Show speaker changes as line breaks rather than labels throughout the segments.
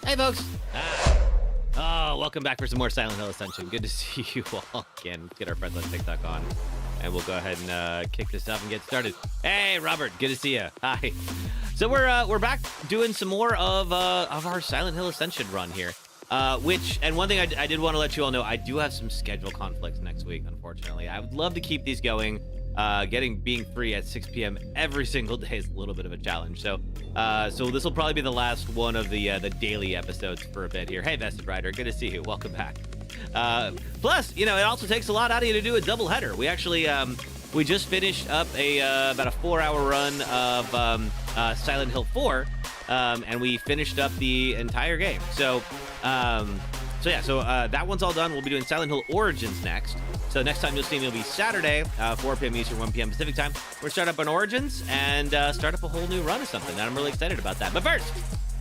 Hey, folks. Welcome back for some more Silent Hill Ascension. Good to see you all again. Let's get our friends on TikTok on, and we'll go ahead and kick this up and get started. Hey, Robert. Good to see you. Hi. So we're back doing some more of our Silent Hill Ascension run here. And one thing I did want to let you all know, I do have some schedule conflicts next week, unfortunately. I would love to keep these going. Being free at 6 p.m. every single day is a little bit of a challenge. So this will probably be the last one of the daily episodes for a bit here. Hey, Vested Rider, good to see you. Welcome back. Plus, it also takes a lot out of you to do a double header. We actually we just finished up about a 4-hour run of Silent Hill 4, and we finished up the entire game. So that one's all done. We'll be doing Silent Hill Origins next. So next time you'll see me will be Saturday, 4 p.m. Eastern, 1 p.m. Pacific time. We're start up on Origins and start up a whole new run of something. And I'm really excited about that. But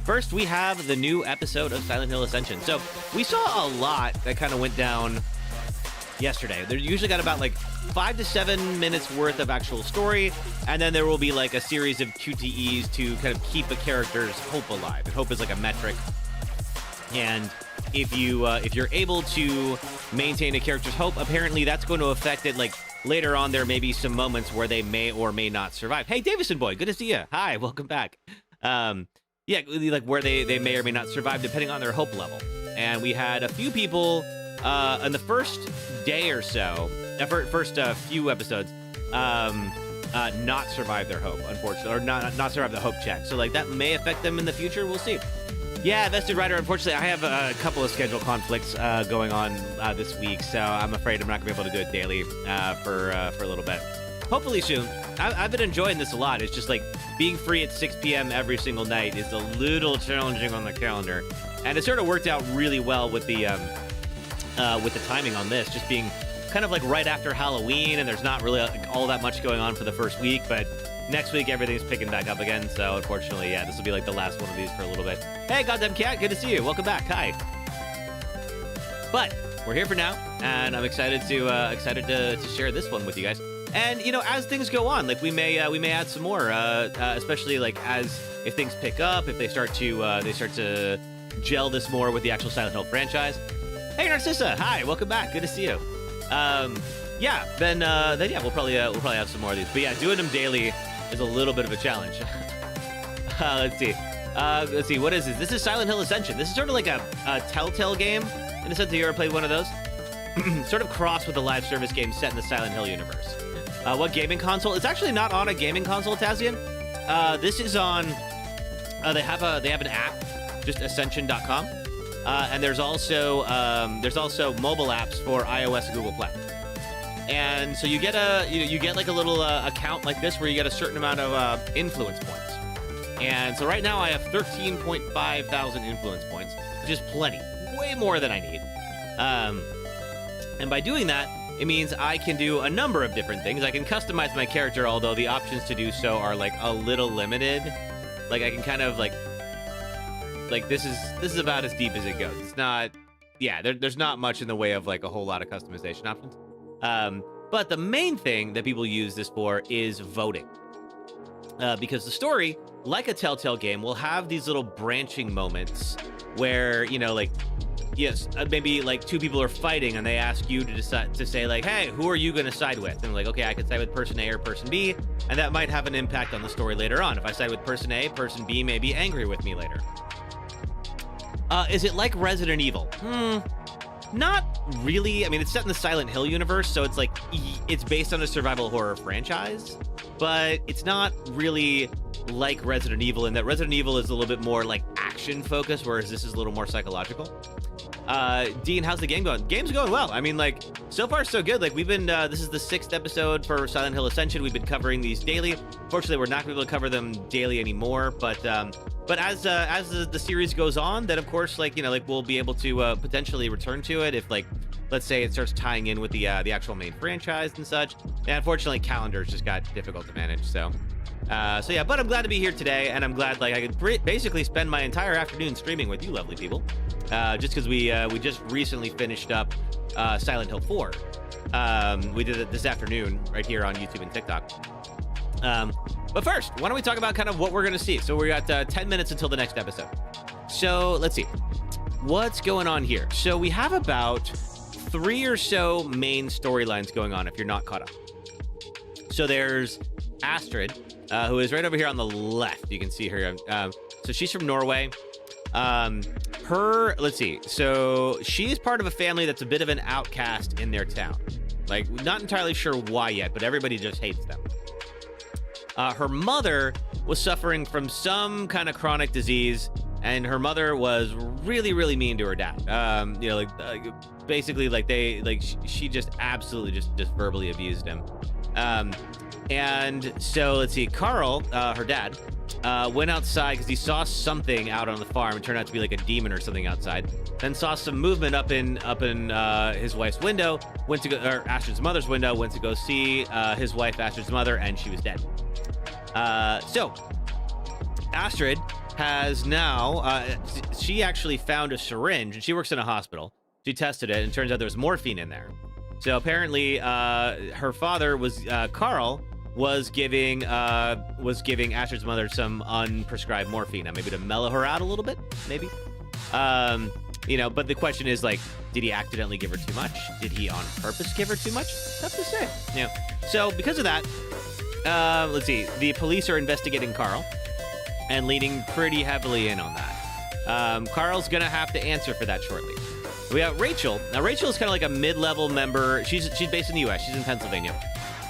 first we have the new episode of Silent Hill Ascension. So we saw a lot that kind of went down yesterday. They usually got about like 5 to 7 minutes worth of actual story, and then there will be like a series of QTEs to kind of keep a character's hope alive. And hope is like a metric. And if you're able to maintain a character's hope, apparently that's going to affect it. Like later on, there may be some moments where they may or may not survive. Hey, Davison boy, good to see you. Hi, welcome back. Like where they may or may not survive depending on their hope level. And we had a few people in the first day or so, first few episodes, not survive their hope, unfortunately, or not survive the hope check. So like that may affect them in the future. We'll see. Yeah, Vested Rider, unfortunately, I have a couple of schedule conflicts going on this week, so I'm afraid I'm not going to be able to do it daily for a little bit. Hopefully soon. I've been enjoying this a lot. It's just like being free at 6 p.m. every single night is a little challenging on the calendar. And it sort of worked out really well with the timing on this, just being kind of like right after Halloween, and there's not really all that much going on for the first week, but next week, everything's picking back up again, so unfortunately, yeah, this will be like the last one of these for a little bit. Hey, Goddamn Cat, good to see you. Welcome back. Hi. But we're here for now, and I'm excited to share this one with you guys. And as things go on, like we may add some more, especially like if things pick up, if they start to gel this more with the actual Silent Hill franchise. Hey, Narcissa. Hi. Welcome back. Good to see you. Then we'll probably have some more of these. But yeah, doing them daily is a little bit of a challenge. Let's see. What is this? This is Silent Hill Ascension. This is sort of like a Telltale game, in the sense that you ever played one of those? Sort of crossed with a live service game set in the Silent Hill universe. What gaming console? It's actually not on a gaming console, Tazian. This is on... They have an app, just ascension.com. And there's also mobile apps for iOS and Google Play. And so you get like a little account like this where you get a certain amount of influence points. And so right now I have 13.5 thousand influence points, which is plenty, way more than I need. And by doing that, it means I can do a number of different things. I can customize my character, although the options to do so are like a little limited. Like I can kind of like this is about as deep as it goes. It's not, yeah, there's not much in the way of like a whole lot of customization options. But the main thing that people use this for is voting. Because the story, like a Telltale game, will have these little branching moments where, maybe like two people are fighting and they ask you to decide to say like, hey, who are you going to side with? And like, okay, I could side with person A or person B, and that might have an impact on the story later on. If I side with person A, person B may be angry with me later. Is it like Resident Evil? Not really. I mean, it's set in the Silent Hill universe, so it's like it's based on a survival horror franchise, but it's not really like Resident Evil in that Resident Evil is a little bit more like action focused, whereas this is a little more psychological. Dean, how's the game going? Game's going well. I mean, like, so far so good. Like, we've been this is the 6th episode for Silent Hill Ascension. We've been covering these daily. Fortunately, we're not gonna be able to cover them daily anymore, but as the series goes on, then of course, we'll be able to potentially return to it if, like, let's say it starts tying in with the actual main franchise and such. And unfortunately, calendars just got difficult to manage. So yeah, but I'm glad to be here today, and I'm glad I could basically spend my entire afternoon streaming with you lovely people, just because we just recently finished up Silent Hill 4. We did it this afternoon right here on YouTube and TikTok. But first, why don't we talk about kind of what we're going to see? So we got 10 minutes until the next episode. So let's see. What's going on here? So we have about 3 or so main storylines going on if you're not caught up. So there's Astrid, who is right over here on the left. You can see her. So she's from Norway. Let's see. So she is part of a family that's a bit of an outcast in their town. Like, not entirely sure why yet, but everybody just hates them. Her mother was suffering from some kind of chronic disease, and her mother was really, really mean to her dad. Basically, she just absolutely just verbally abused him. And so let's see, Carl, her dad, went outside because he saw something out on the farm. It turned out to be like a demon or something outside. Then saw some movement up in his wife's window. Went to go, or Astrid's mother's window. Went to go see his wife, Astrid's mother, and she was dead. So Astrid has now, she actually found a syringe, and she works in a hospital. She tested it, and it turns out there was morphine in there. So apparently, her father was Carl was giving Astrid's mother some unprescribed morphine, maybe to mellow her out a little bit, maybe. But the question is, like, did he accidentally give her too much? Did he on purpose give her too much? Tough to say. Yeah. So because of that, let's see, the police are investigating Carl and leaning pretty heavily in on that. Carl's gonna have to answer for that shortly. We got Rachel. Now, Rachel is kind of like a mid-level member. She's based in the U.S. She's in Pennsylvania.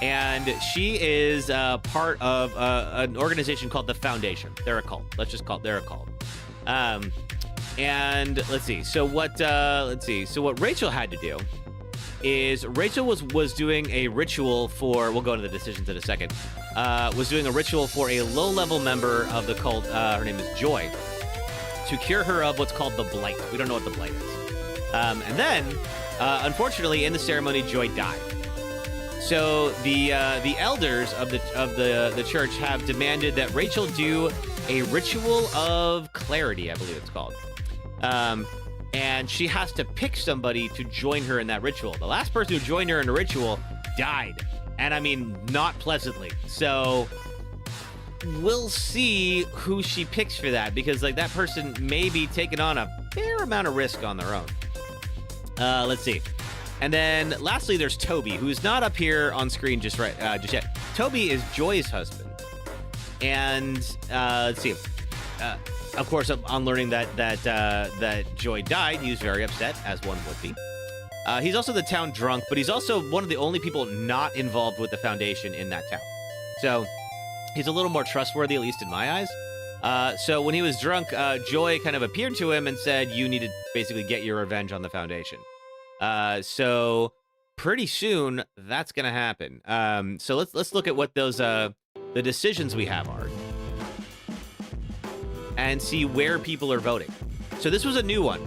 And she is part of an organization called the Foundation. They're a cult. They're a cult. And let's see. So what Rachel had to do is Rachel was doing a ritual for, we'll go into the decisions in a second, was doing a ritual for a low-level member of the cult, her name is Joy, to cure her of what's called the Blight. We don't know what the Blight is. And then, unfortunately, in the ceremony, Joy died. So the elders of the church have demanded that Rachel do a ritual of clarity, I believe it's called. And she has to pick somebody to join her in that ritual. The last person who joined her in a ritual died. And I mean, not pleasantly. So we'll see who she picks for that, because like that person may be taking on a fair amount of risk on their own. Let's see. And then lastly, there's Toby, who's not up here on screen just yet. Toby is Joy's husband. And let's see. Of course, on learning that Joy died, he was very upset, as one would be. He's also the town drunk, but he's also one of the only people not involved with the Foundation in that town. So he's a little more trustworthy, at least in my eyes. So when he was drunk, Joy kind of appeared to him and said, you need to basically get your revenge on the Foundation. So pretty soon that's going to happen. So let's look at what those the decisions we have are and see where people are voting. So this was a new one.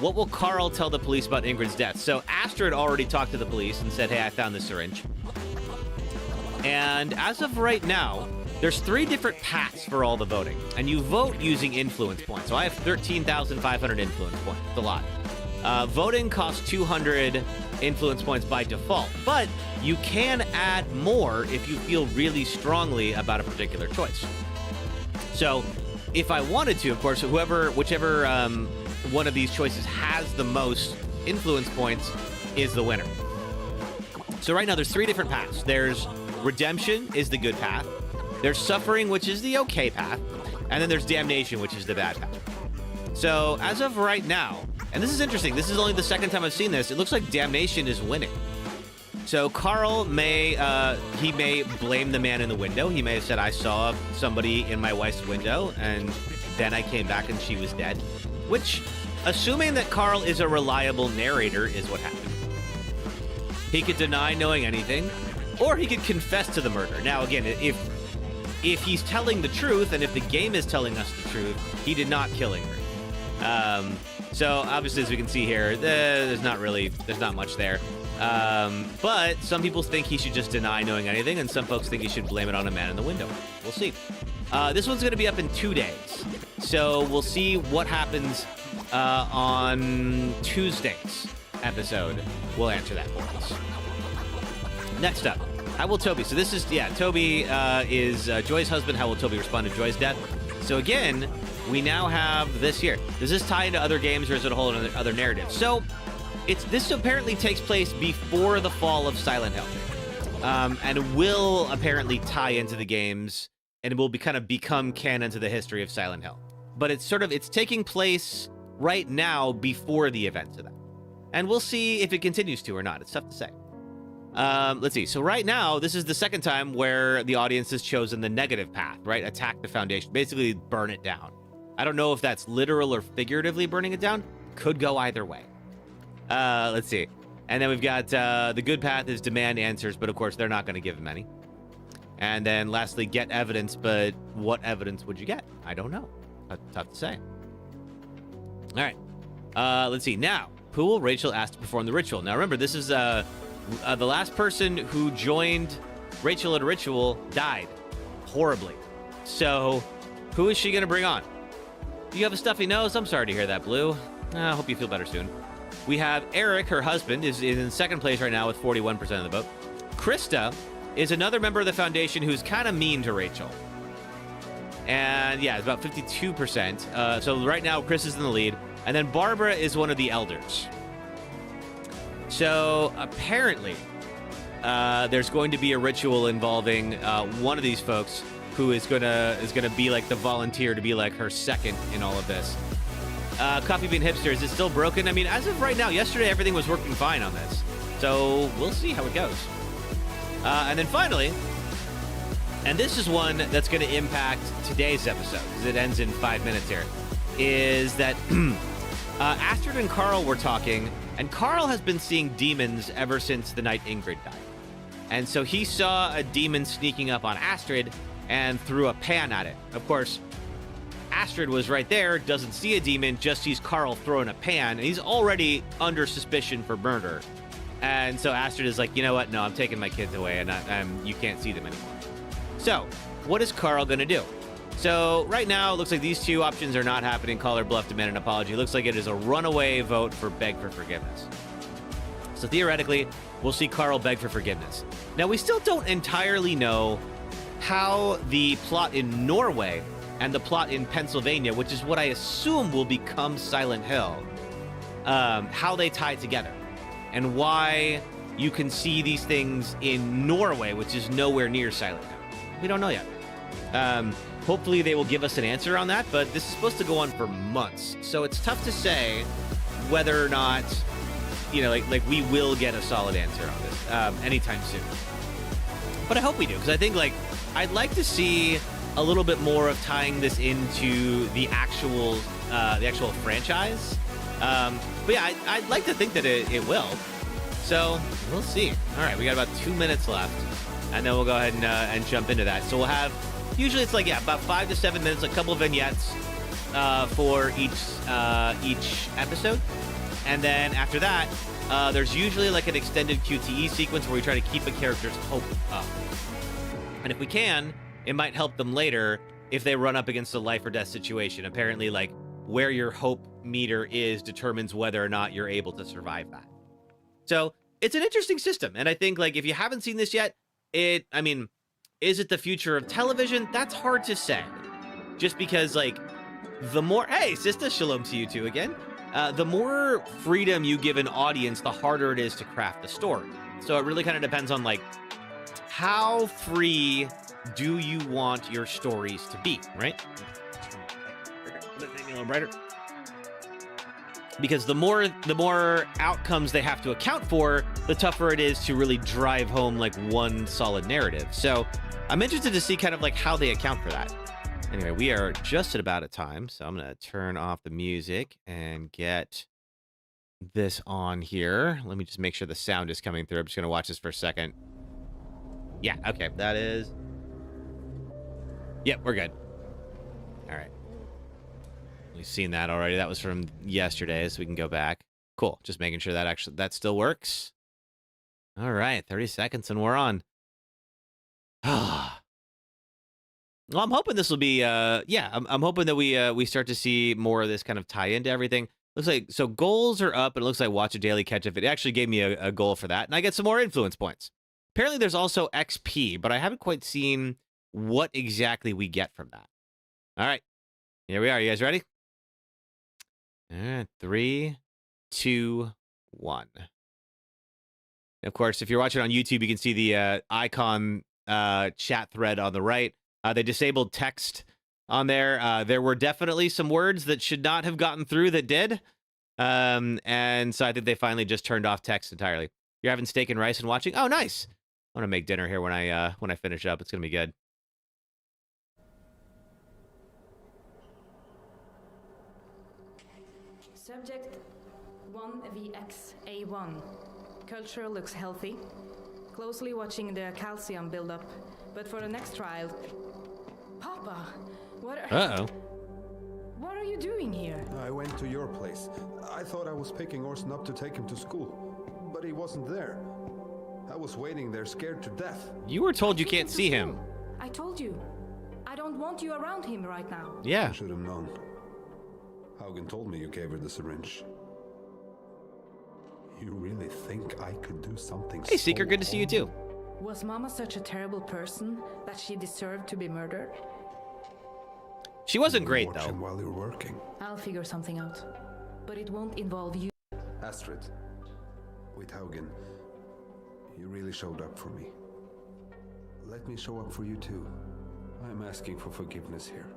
What will Carl tell the police about Ingrid's death? So Astrid already talked to the police and said, hey, I found this syringe. And as of right now, there's 3 different paths for all the voting, and you vote using influence points. So I have 13,500 influence points. It's a lot. Voting costs 200 influence points by default, but you can add more if you feel really strongly about a particular choice. So if I wanted to, of course, whichever one of these choices has the most influence points is the winner. So right now there's 3 different paths. There's redemption is the good path. There's suffering, which is the okay path. And then there's damnation, which is the bad path. So as of right now, and this is interesting, this is only the second time I've seen this, it looks like damnation is winning. So Carl may blame the man in the window. He may have said, I saw somebody in my wife's window, and then I came back and she was dead. Which, assuming that Carl is a reliable narrator, is what happened. He could deny knowing anything, or he could confess to the murder. Now, again, if he's telling the truth, and if the game is telling us the truth, he did not kill Ingrid. So obviously, as we can see here, there's not much there. But some people think he should just deny knowing anything, and some folks think he should blame it on a man in the window. We'll see. This one's going to be up in 2 days. So we'll see what happens on Tuesday's episode. We'll answer that for us. Next up, how will Toby? So this is, Toby is Joy's husband. How will Toby respond to Joy's death? So again, we now have this here. Does this tie into other games, or is it a whole other narrative? So this apparently takes place before the fall of Silent Hill, and will apparently tie into the games, and will kind of become canon to the history of Silent Hill. But it's taking place right now before the events of that, and we'll see if it continues to or not. It's tough to say. Let's see. So right now, this is the second time where the audience has chosen the negative path, right? Attack the foundation, basically burn it down. I don't know if that's literal or figuratively burning it down. Could go either way. Let's see. And then we've got the good path is demand answers, but of course they're not going to give them any. And then lastly, get evidence, but what evidence would you get? I don't know. Tough to say. All right. Let's see. Now, who will Rachel ask to perform the ritual? Now remember, this is the last person who joined Rachel at a ritual died horribly. So who is she going to bring on? Do you have a stuffy nose? I'm sorry to hear that, Blue. I hope you feel better soon. We have Eric, her husband, is in second place right now with 41% of the vote. Krista is another member of the foundation who's kind of mean to Rachel. And yeah, it's about 52%. So right now, Chris is in the lead. And then Barbara is one of the elders. So apparently, there's going to be a ritual involving one of these folks who is gonna be like the volunteer to be like her second in all of this. Coffee Bean Hipster, is it still broken? I mean, as of right now, yesterday everything was working fine on this. So we'll see how it goes. And then finally, and this is one that's going to impact today's episode, because it ends in 5 minutes here, is that Astrid and Carl were talking, and Carl has been seeing demons ever since the night Ingrid died. And so he saw a demon sneaking up on Astrid and threw a pan at it. Of course, Astrid was right there, doesn't see a demon, just sees Carl throwing a pan, and he's already under suspicion for murder. And so Astrid is like, you know what? No, I'm taking my kids away, and you can't see them anymore. So, what is Carl going to do? So, right now, it looks like these two options are not happening. Call or bluff, demand an apology. It looks like it is a runaway vote for beg for forgiveness. So, theoretically, we'll see Carl beg for forgiveness. Now, we still don't entirely know how the plot in Norway and the plot in Pennsylvania, which is what I assume will become Silent Hill, how they tie together. And why you can see these things in Norway, which is nowhere near Silent Hill. We don't know yet. Hopefully they will give us an answer on that, but this is supposed to go on for months. So it's tough to say whether or not, you know, like we will get a solid answer on this anytime soon. But I hope we do, because I think, like, I'd like to see a little bit more of tying this into the actual franchise. But yeah, I'd like to think that it will. So we'll see. All right, we got about 2 minutes left, and then we'll go ahead and jump into that. So we'll have, usually it's like, yeah, about 5 to 7 minutes, a couple of vignettes for each episode. And then after that, there's usually like an extended QTE sequence where we try to keep a character's hope up. And if we can, it might help them later if they run up against a life or death situation. Apparently, like, where your hope meter is determines whether or not you're able to survive that. So it's an interesting system. And I think, like, if you haven't seen this yet, I mean, is it the future of television? That's hard to say. Just because, like, the more, hey, sister, shalom to you too again. The more freedom you give an audience, the harder it is to craft a story. So it really kind of depends on, like, how free do you want your stories to be, right? Make me a little brighter. Because the more outcomes they have to account for, the tougher it is to really drive home like one solid narrative. So I'm interested to see kind of like how they account for that. Anyway, we are just at about a time, so I'm going to turn off the music and get this on here. Let me just make sure the sound is coming through. I'm just going to watch this for a second. Yeah, okay, that is... Yep, we're good. All right. We've seen that already. That was from yesterday, so we can go back. Cool. Just making sure that still works. All right, 30 seconds and we're on. Well, I'm hoping this will be I'm hoping that we start to see more of this kind of tie into everything. Looks like, so goals are up, and it looks like watch a daily catch up. It actually gave me a goal for that, and I get some more influence points. Apparently there's also XP, but I haven't quite seen what exactly we get from that. All right. Here we are. You guys ready? 3, 2, 1. Of course, if you're watching on YouTube, you can see the icon chat thread on the right. They disabled text on there. There were definitely some words that should not have gotten through that did. And so I think they finally just turned off text entirely. You're having steak and rice and watching? Oh, nice. I'm going to make dinner here when I finish up. It's going to be good.
Subject 1VXA1. Culture looks healthy. Closely watching the calcium build up. But for the next trial... Papa, what are you doing here?
I went to your place. I thought I was picking Orson up to take him to school. But he wasn't there. I was waiting there scared to death.
You were told you can't see him.
I told you. I don't want you around him right now.
Yeah.
I should have known. Haugen told me you gave her the syringe. You really think I could do something?
Hey, Seeker, good to see you too.
Was Mama such a terrible person that she deserved to be murdered?
She wasn't great,
Watch
though.
him while you're working.
I'll figure something out. But it won't involve you.
Astrid, with Haugen, you really showed up for me. Let me show up for you too. I'm asking for forgiveness here.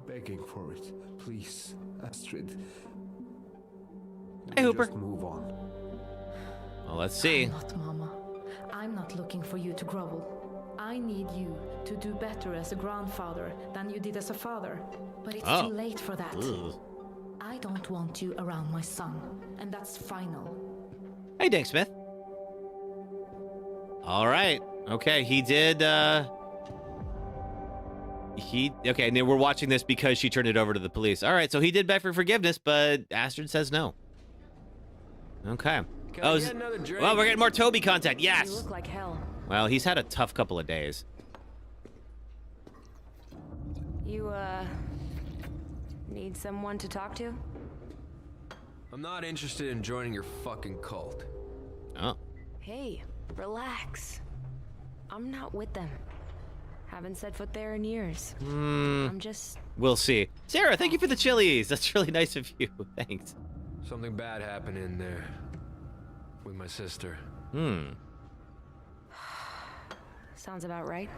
Begging for it. Please, Astrid.
Hey, Hooper.
Just move on.
Well, let's see.
I'm not Mama. I'm not looking for you to grovel. I need you to do better as a grandfather than you did as a father. But it's too late for that.
Ugh.
I don't want you around my son, and that's final.
Hey, Dank Smith. All right. Okay, he did. Okay, and then we're watching this because she turned it over to the police. All right, so he did beg for forgiveness, but Astrid says no. Okay. Well, we're getting more Toby content. Yes.
You look like hell.
Well, he's had a tough couple of days.
You, need someone to talk to?
I'm not interested in joining your fucking cult.
Oh.
Hey, relax. I'm not with them. Haven't set foot there in years. I'm just...
We'll see. Sarah, thank you for the chilies. That's really nice of you. Thanks.
Something bad happened in there. With my sister.
Sounds about right.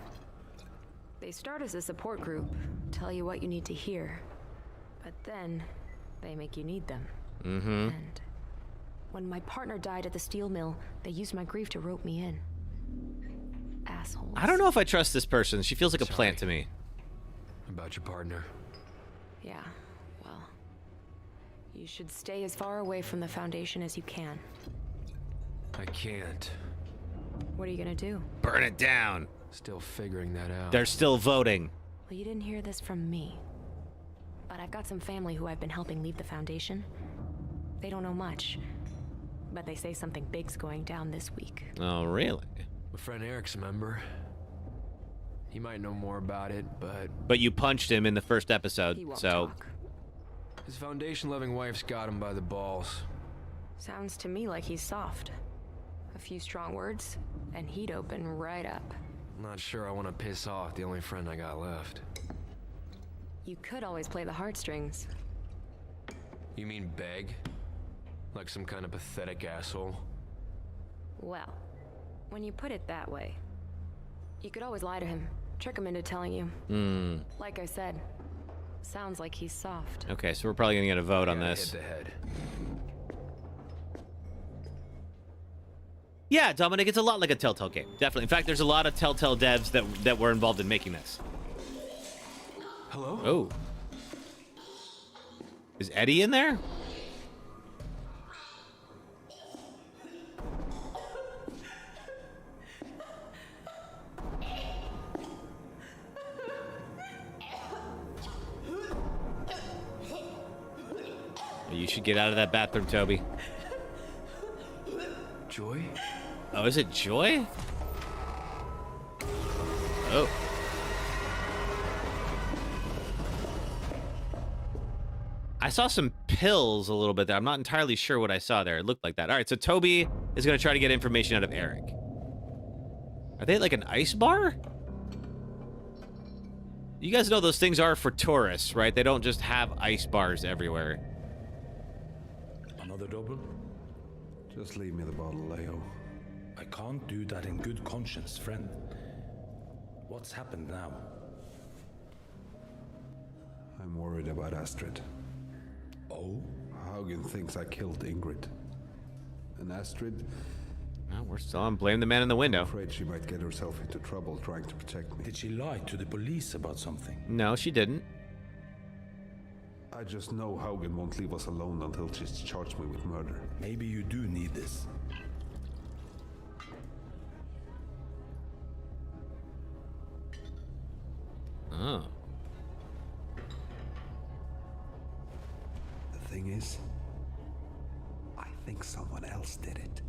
They start as a support group, tell you what you need to hear. But then, they make you need them. And when my partner died at the steel mill, they used my grief to rope me in. Assholes.
I don't know if I trust this person. She feels like a plant to me.
About your partner.
Yeah, well... You should stay as far away from the Foundation as you can.
I can't.
What are you gonna do?
Burn it down.
Still figuring that out.
They're still voting.
Well, you didn't hear this from me. But I've got some family who I've been helping leave the Foundation. They don't know much. But they say something big's going down this week.
Oh, really?
My friend Eric's a member. He might know more about it, but...
But you punched him in the first episode,
He won't
so...
talk.
His Foundation-loving wife's got him by the balls.
Sounds to me like he's soft. A few strong words, and he'd open right up.
Not sure I want to piss off the only friend I got left.
You could always play the heartstrings.
You mean beg? Like some kind of pathetic asshole?
Well, when you put it that way, you could always lie to him, trick him into telling you. Like I said, sounds like he's soft.
Okay, so we're probably gonna get a vote on
Gotta
this.
hit the head.
Yeah, Dominic, it's a lot like a Telltale game. Definitely. In fact, there's a lot of Telltale devs that were involved in making this.
Hello?
Oh. Is Eddie in there? You should get out of that bathroom, Toby.
Joy?
Oh, is it Joy? Oh. I saw some pills a little bit there. I'm not entirely sure what I saw there. It looked like that. All right, so Toby is going to try to get information out of Eric. Are they at like an ice bar? You guys know those things are for tourists, right? They don't just have ice bars everywhere.
Another double?
Just leave me the bottle, Leo.
I can't do that in good conscience, friend. What's happened now?
I'm worried about Astrid.
Oh?
Haugen thinks I killed Ingrid. And Astrid,
Well, we're still on blame the man in the window.
I'm afraid she might get herself into trouble trying to protect me.
Did she lie to the police about something?
No, she didn't.
I just know Haugen won't leave us alone until she's charged me with murder.
Maybe you do need this.
Oh.
The thing is, I think someone else did it.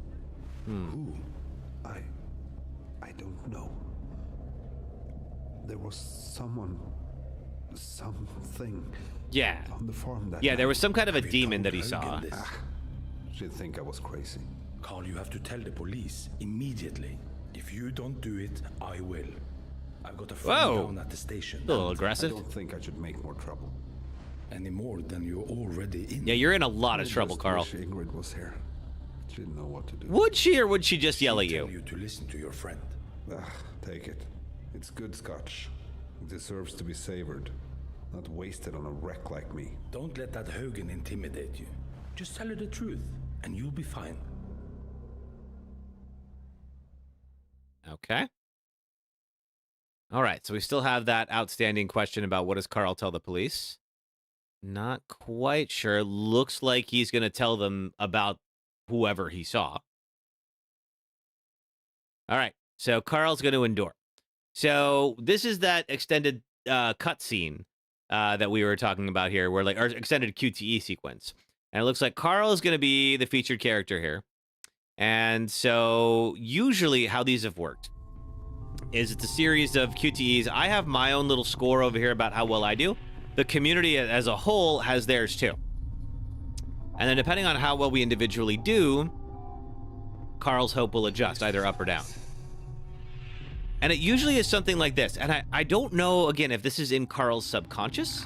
Who?
I don't know. There was something
Yeah.
on the farm that
Yeah, there
night.
was some kind of a
Have you
demon
told
that he saw.
Haugen this?
She'd think I was crazy.
Carl, you have to tell the police immediately. If you don't do it, I will. I've got a friend
Whoa.
down at the station.
A little
I
aggressive.
don't think I should make more trouble.
Any more than you're already in.
Yeah, you're in a lot of
I
trouble,
just
Carl.
wish Ingrid was here. She didn't know what to do.
Would she or would she just yell at
Tell
you?
you to listen to your friend.
Take it. It's good scotch. It deserves to be savored, not wasted on a wreck like me.
Don't let that Haugen intimidate you. Just tell her the truth, and you'll be fine.
Okay. All right, so we still have that outstanding question about what does Carl tell the police? Not quite sure. Looks like he's going to tell them about whoever he saw. All right, so Carl's going to endure. So this is that extended cutscene that we were talking about here, where like our extended QTE sequence. And it looks like Carl is going to be the featured character here. And so usually how these have worked is it's a series of QTEs. I have my own little score over here about how well I do. The community as a whole has theirs too. And then depending on how well we individually do, Carl's hope will adjust either up or down. And it usually is something like this. And I don't know, again, if this is in Carl's subconscious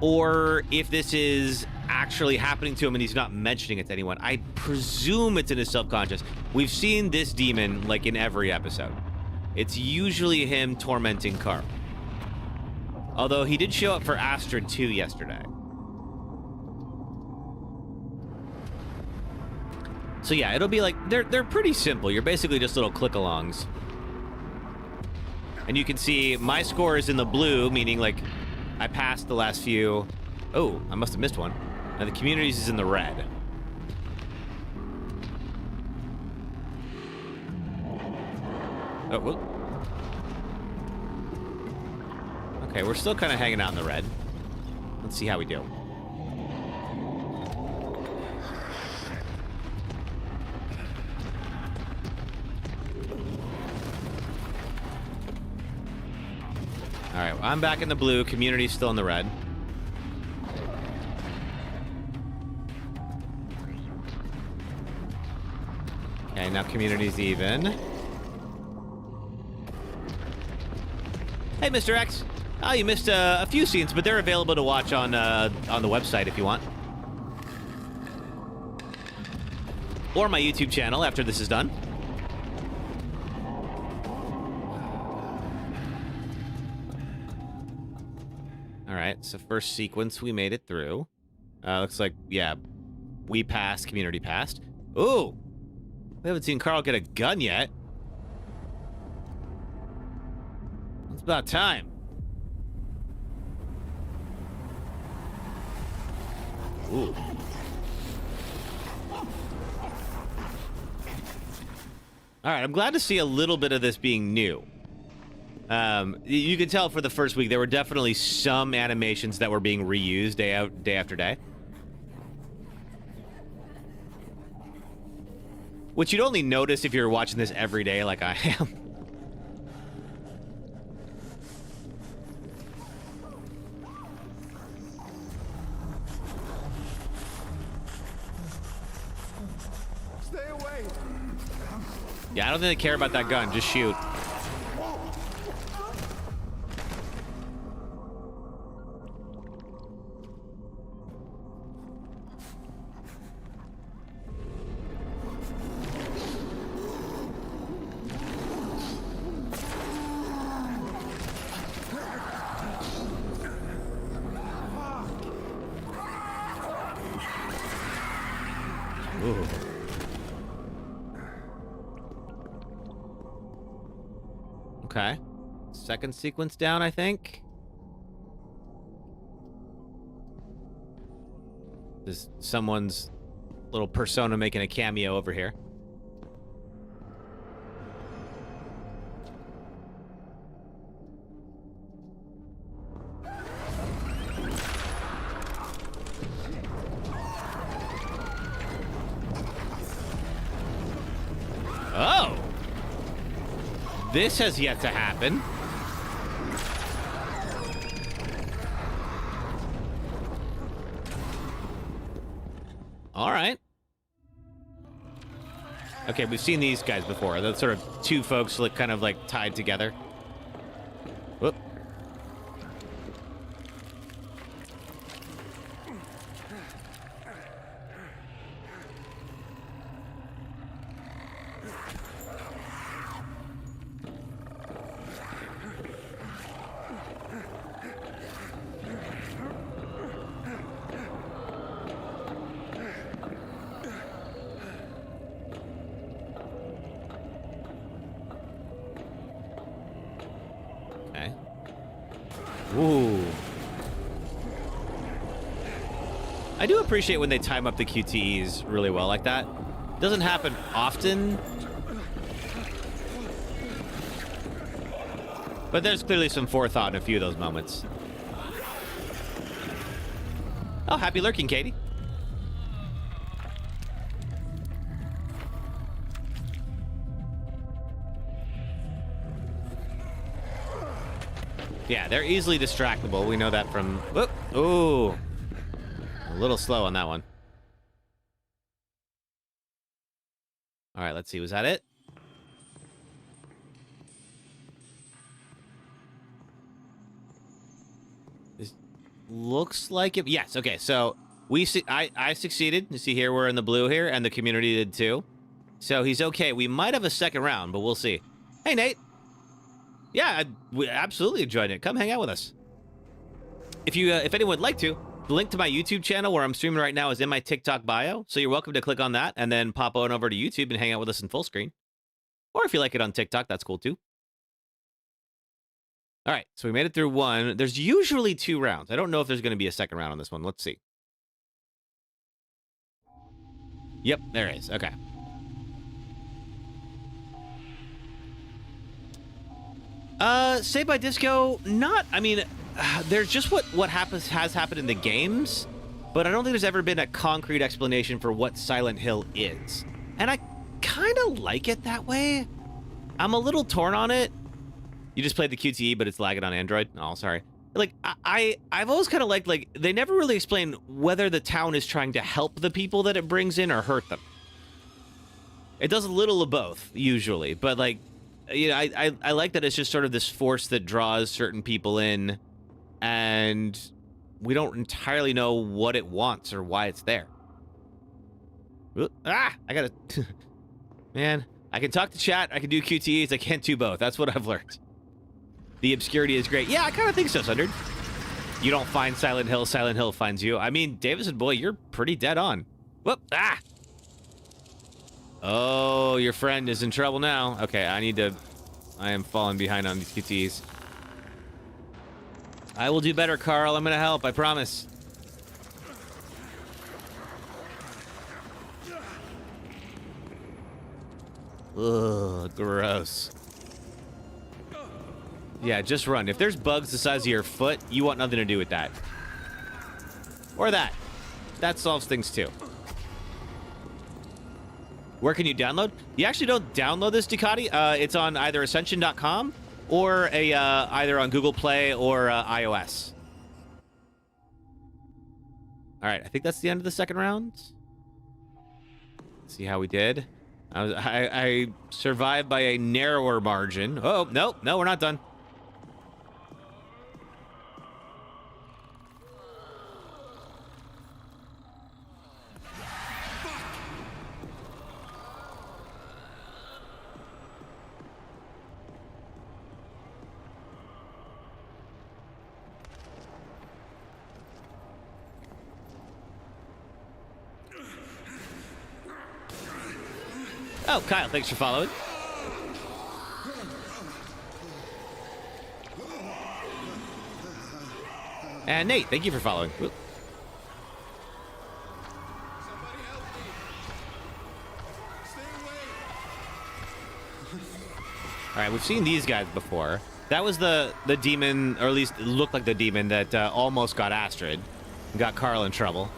or if this is actually happening to him and he's not mentioning it to anyone. I presume it's in his subconscious. We've seen this demon like in every episode. It's usually him tormenting Carl. Although he did show up for Astrid too yesterday. So yeah, it'll be like, they're pretty simple. You're basically just little click-alongs. And you can see my score is in the blue, meaning like I passed the last few. Oh, I must have missed one. And the communities is in the red. Oh, whoop. Okay, we're still kind of hanging out in the red. Let's see how we do. All right, well, I'm back in the blue. Community's still in the red. Okay, now community's even. Hey, Mr. X. Oh, you missed a few scenes, but they're available to watch on the website if you want. Or my YouTube channel after this is done. All right, so first sequence, we made it through. Looks like, yeah, we passed, community passed. Ooh, we haven't seen Carl get a gun yet. It's about time. Ooh. All right, I'm glad to see a little bit of this being new. You could tell for the first week there were definitely some animations that were being reused day after day. Which you'd only notice if you're watching this every day like I am.
Stay away!
Yeah, I don't think they care about that gun. Just shoot. Ooh. Okay. Second sequence down, I think. There's someone's little persona making a cameo over here. Oh! This has yet to happen. All right. Okay, we've seen these guys before. Those sort of two folks look kind of like tied together. Whoop. Okay. Ooh. I do appreciate when they time up the QTEs really well like that. Doesn't happen often. But there's clearly some forethought in a few of those moments. Oh, happy lurking, Katie. Yeah, they're easily distractible. We know that from... Whoop. Ooh. A little slow on that one. All right, let's see. Was that it? This looks like it. Yes, okay. So I succeeded. You see here, we're in the blue here, and the community did too. So he's okay. We might have a second round, but we'll see. Hey, Nate. Yeah, we absolutely enjoyed it. Come hang out with us. If anyone would like to, the link to my YouTube channel where I'm streaming right now is in my TikTok bio. So you're welcome to click on that and then pop on over to YouTube and hang out with us in full screen. Or if you like it on TikTok, that's cool too. All right, so we made it through one. There's usually 2 rounds. I don't know if there's going to be a second round on this one. Let's see. Yep, there is. Okay. Saved by Disco, not, I mean, there's just what has happened in the games, but I don't think there's ever been a concrete explanation for what Silent Hill is. And I kind of like it that way. I'm a little torn on it. You just played the QTE, but it's lagging on Android. Oh, sorry. Like, I've always kind of liked, like, they never really explain whether the town is trying to help the people that it brings in or hurt them. It does a little of both, usually, but, like, you know, I like that it's just sort of this force that draws certain people in, and we don't entirely know what it wants or why it's there. I gotta... Man, I can talk to chat, I can do QTEs, I can't do both. That's what I've learned. The obscurity is great. Yeah, I kind of think so, Sundered. You don't find Silent Hill, Silent Hill finds you. I mean, Davison, boy, you're pretty dead on. Whoop, Oh, your friend is in trouble now. Okay, I am falling behind on these QTs. I will do better, Carl. I'm gonna help, I promise. Ugh, gross. Yeah, just run. If there's bugs the size of your foot, you want nothing to do with that. Or that. That solves things too. Where can you download? You actually don't download this, Ducati. It's on either Ascension.com or either on Google Play or iOS. All right, I think that's the end of the second round. Let's see how we did. I survived by a narrower margin. Oh, no, we're not done. Oh, Kyle, thanks for following. And Nate, thank you for following. Whoop. All right, we've seen these guys before. That was the demon, or at least it looked like the demon that almost got Astrid. Got Carl in trouble.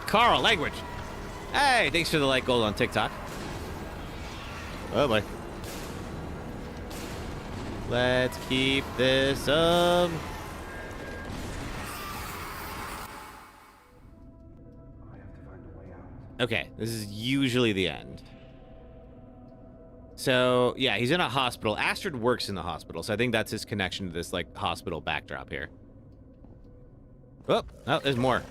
Carl, language. Hey, thanks for the like gold on TikTok. Oh boy. Let's keep this up. Okay, this is usually the end. So, yeah, he's in a hospital. Astrid works in the hospital, so I think that's his connection to this, like, hospital backdrop here. Oh, there's more.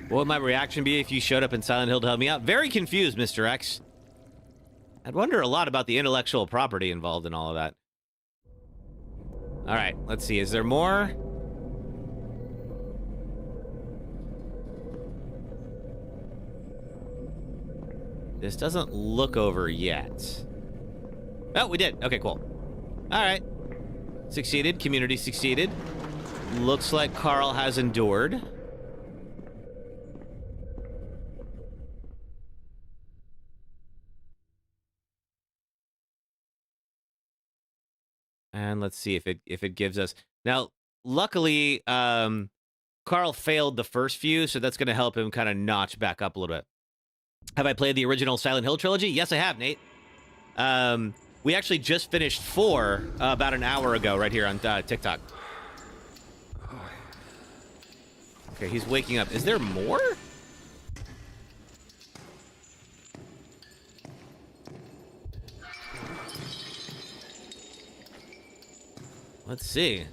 What would my reaction be if you showed up in Silent Hill to help me out? Very confused, Mr. X. I'd wonder a lot about the intellectual property involved in all of that. All right, let's see. Is there more? This doesn't look over yet. Oh, we did. Okay, cool. All right. Succeeded. Community succeeded. Looks like Carl has endured. And let's see if it gives us now. Luckily, Carl failed the first few, so that's going to help him kind of notch back up a little bit. Have I played the original Silent Hill trilogy? Yes, I have, Nate. We actually just finished 4 about an hour ago, right here on TikTok. Okay, he's waking up. Is there more? Let's see.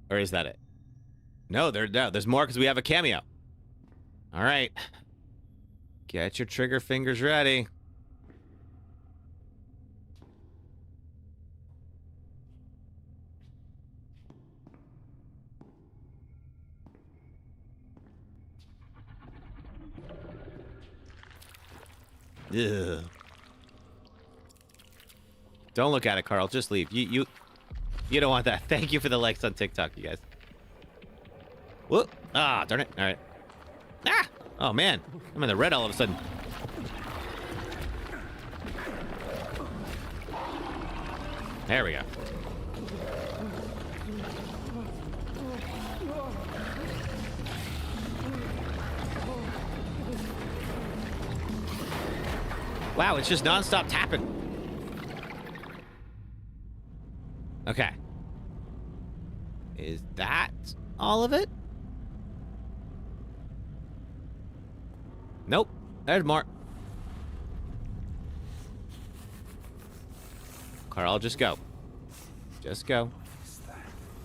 Or is that it? No, there's more because we have a cameo. All right. Get your trigger fingers ready. Ugh. Don't look at it, Carl. Just leave. You don't want that. Thank you for the likes on TikTok, you guys. Whoop. Ah, darn it. All right. Ah! Oh, man. I'm in the red all of a sudden. There we go. Wow, it's just non-stop tapping. Okay. Is that all of it? Nope. There's more. Carl, just go. Just go.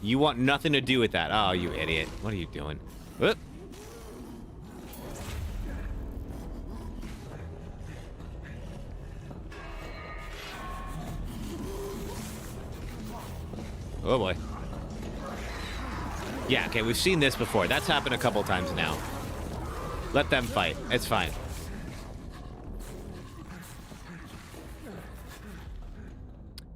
You want nothing to do with that. Oh, you idiot. What are you doing? Whoop. Oh boy. Yeah, okay, we've seen this before. That's happened a couple times now. Let them fight. It's fine.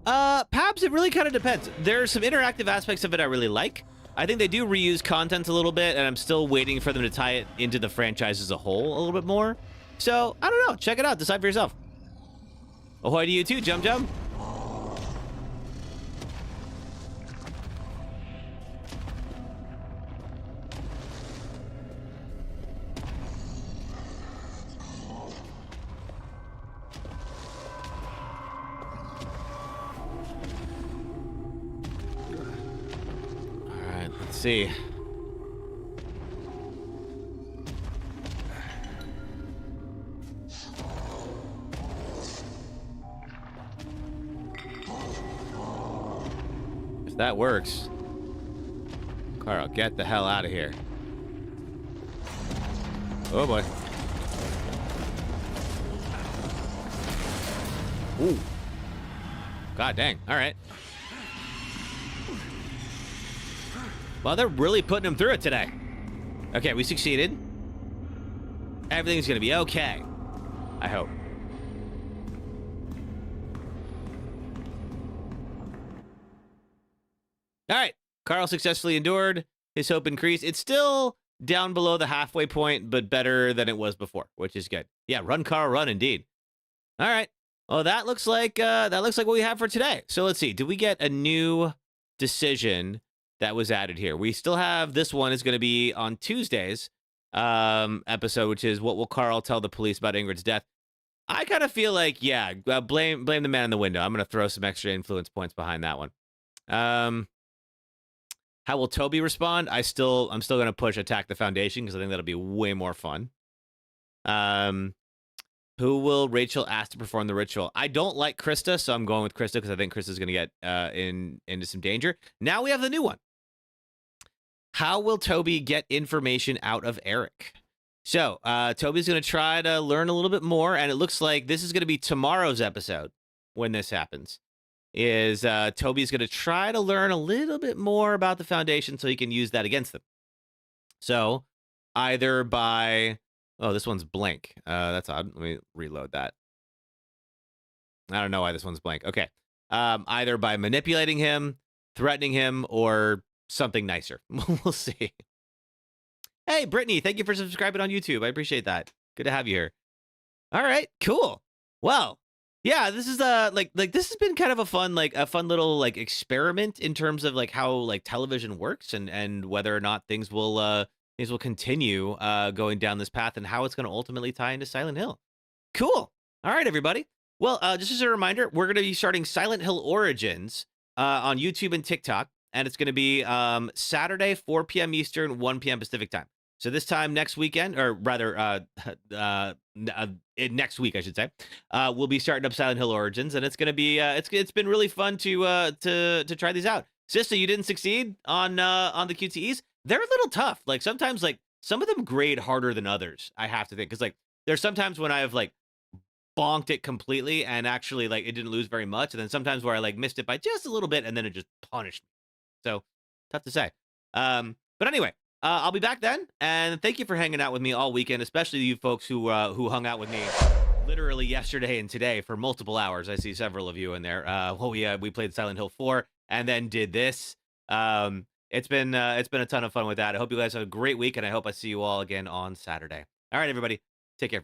Perhaps it really kind of depends. There's some interactive aspects of it I really like. I think they do reuse content a little bit, and I'm still waiting for them to tie it into the franchise as a whole a little bit more. So, I don't know. Check it out. Decide for yourself. Ahoy to you too, Jum Jum. see. If that works. Carl, get the hell out of here. Oh boy. Ooh. God dang. All right. Well, they're really putting him through it today. Okay, we succeeded. Everything's gonna be okay. I hope. All right. Carl successfully endured. His hope increased. It's still down below the halfway point, but better than it was before, which is good. Yeah, run, Carl, run, indeed. All right. Well, that looks like what we have for today. So let's see. Did we get a new decision that was added here? We still have this one is going to be on Tuesday's episode, which is what will Carl tell the police about Ingrid's death? I kind of feel like, yeah, blame the man in the window. I'm going to throw some extra influence points behind that one. How will Toby respond? I'm still going to push attack the foundation because I think that'll be way more fun. Who will Rachel ask to perform the ritual? I don't like Krista, so I'm going with Krista because I think Krista's going to get into some danger. Now we have the new one. How will Toby get information out of Eric? So Toby's going to try to learn a little bit more, and it looks like this is going to be tomorrow's episode when this happens. Is Toby's going to try to learn a little bit more about the Foundation so he can use that against them. So either by... Oh, this one's blank. That's odd. Let me reload that. I don't know why this one's blank. Okay. Either by manipulating him, threatening him, or something nicer. We'll see. Hey, Brittany, thank you for subscribing on YouTube. I appreciate that. Good to have you here. All right, cool. Well, yeah, this is this has been kind of a fun little experiment in terms of how television works and whether or not things will continue going down this path and how it's going to ultimately tie into Silent Hill. Cool. All right, everybody. Well, just as a reminder, we're going to be starting Silent Hill Origins on YouTube and TikTok, and it's going to be Saturday, 4 p.m. Eastern, 1 p.m. Pacific time. So this time next weekend, or rather next week, I should say, we'll be starting up Silent Hill Origins, and it's going to be it's been really fun to try these out. Sister, you didn't succeed on the QTEs. They're a little tough. Sometimes some of them grade harder than others, I have to think, because there's sometimes when I have bonked it completely and actually it didn't lose very much, and then sometimes where I missed it by just a little bit and then it just punished me. So tough to say. But anyway, I'll be back then, and thank you for hanging out with me all weekend, especially you folks who hung out with me literally yesterday and today for multiple hours. I see several of you in there. We played Silent Hill 4 and then did this. It's been a ton of fun with that. I hope you guys have a great week, and I hope I see you all again on Saturday. All right, everybody, take care.